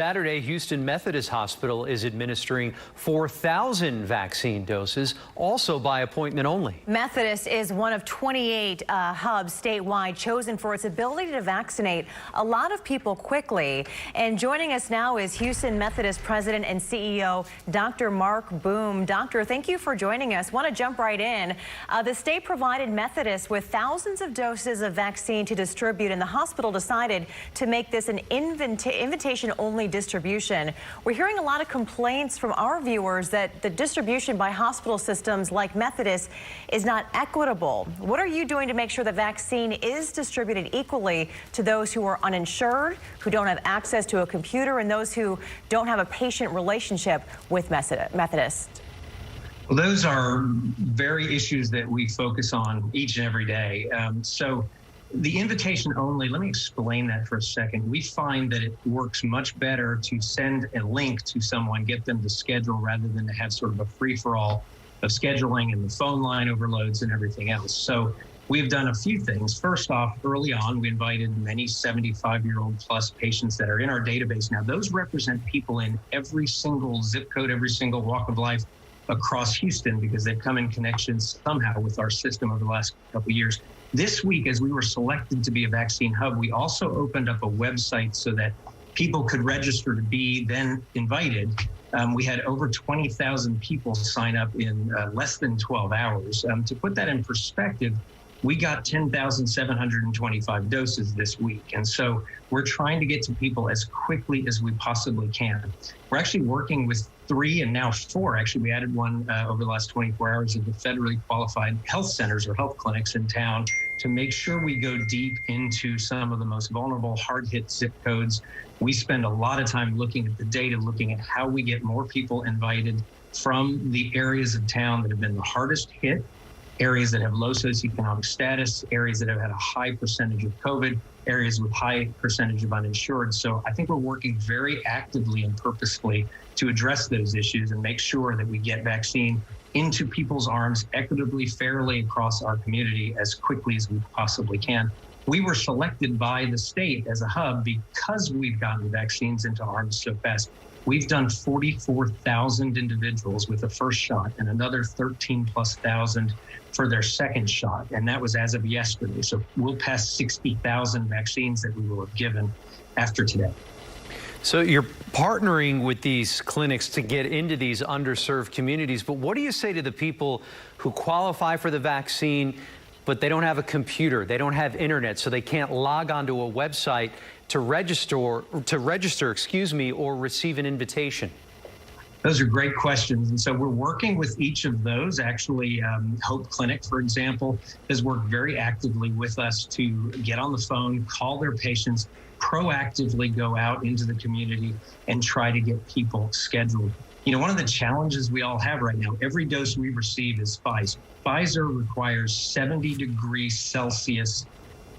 Saturday, Houston Methodist Hospital is administering 4,000 vaccine doses, also by appointment only. Methodist is one of 28 hubs statewide chosen for its ability to vaccinate a lot of people quickly. And joining us now is Houston Methodist President and CEO, Dr. Mark Boom. Doctor, thank you for joining us. Want to jump right in. The state provided Methodist with thousands of doses of vaccine to distribute, and the hospital decided to make this an invitation-only distribution. We're hearing a lot of complaints from our viewers that the distribution by hospital systems like Methodist is not equitable. What are you doing to make sure the vaccine is distributed equally to those who are uninsured, who don't have access to a computer, and those who don't have a patient relationship with Methodist? Well, those are very issues that we focus on each and every day. So the invitation only, let me explain that for a second. We find that it works much better to send a link to someone, get them to schedule, rather than to have sort of a free-for-all of scheduling and the phone line overloads and everything else. So we've done a few things. First off, early on, we invited many 75-year-old plus patients that are in our database. Now, those represent people in every single zip code, every single walk of life across Houston, because they've come in connection somehow with our system over the last couple of years. This week, as we were selected to be a vaccine hub, we also opened up a website so that people could register to be then invited. We had over 20,000 people sign up in less than 12 hours. To put that in perspective, we got 10,725 doses this week. And so we're trying to get to people as quickly as we possibly can. We're actually working with 3 and now 4. Actually, we added one over the last 24 hours of the federally qualified health centers or health clinics in town to make sure we go deep into some of the most vulnerable, hard-hit zip codes. We spend a lot of time looking at the data, looking at how we get more people invited from the areas of town that have been the hardest hit, areas that have low socioeconomic status, areas that have had a high percentage of COVID, areas with high percentage of uninsured. So I think we're working very actively and purposefully to address those issues and make sure that we get vaccine into people's arms equitably, fairly across our community as quickly as we possibly can. We were selected by the state as a hub because we've gotten vaccines into arms so fast. We've done 44,000 individuals with the first shot and another 13,000+ for their second shot. And that was as of yesterday. So we'll pass 60,000 vaccines that we will have given after today. So you're partnering with these clinics to get into these underserved communities. But what do you say to the people who qualify for the vaccine, but they don't have a computer, they don't have internet, so they can't log onto a website to register, or receive an invitation? Those are great questions. And so we're working with each of those. Actually, Hope Clinic, for example, has worked very actively with us to get on the phone, call their patients, proactively go out into the community and try to get people scheduled. You know, one of the challenges we all have right now, every dose we receive is Pfizer. Pfizer requires 70 degrees Celsius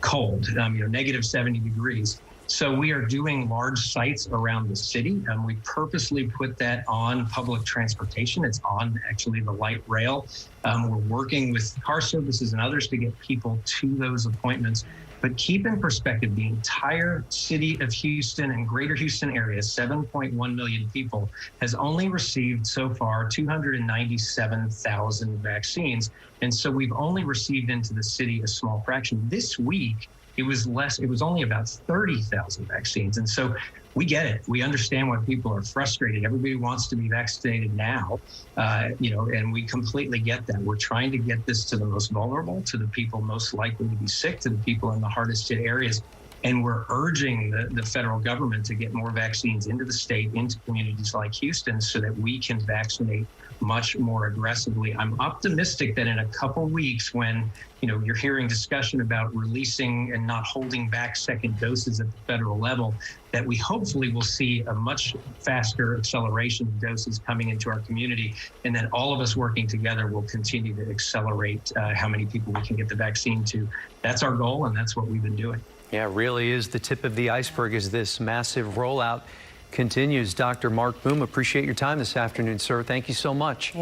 cold, negative 70 degrees. So we are doing large sites around the city, and we purposely put that on public transportation. It's on actually the light rail. We're working with car services and others to get people to those appointments. But keep in perspective, the entire city of Houston and greater Houston area, 7.1 million people, has only received so far 297,000 vaccines. And so we've only received into the city a small fraction. This week, it was less, it was only about 30,000 vaccines. And so we get it. We understand why people are frustrated. Everybody wants to be vaccinated now, and we completely get that. We're trying to get this to the most vulnerable, to the people most likely to be sick, to the people in the hardest hit areas. And we're urging the federal government to get more vaccines into the state, into communities like Houston, so that we can vaccinate much more aggressively. I'm optimistic that in a couple weeks, when you're hearing discussion about releasing and not holding back second doses at the federal level, that we hopefully will see a much faster acceleration of doses coming into our community, and then all of us working together will continue to accelerate how many people we can get the vaccine to. That's our goal, and that's what we've been doing. Yeah, it really is the tip of the iceberg as this massive rollout continues. Dr. Mark Boom, appreciate your time this afternoon, sir. Thank you so much.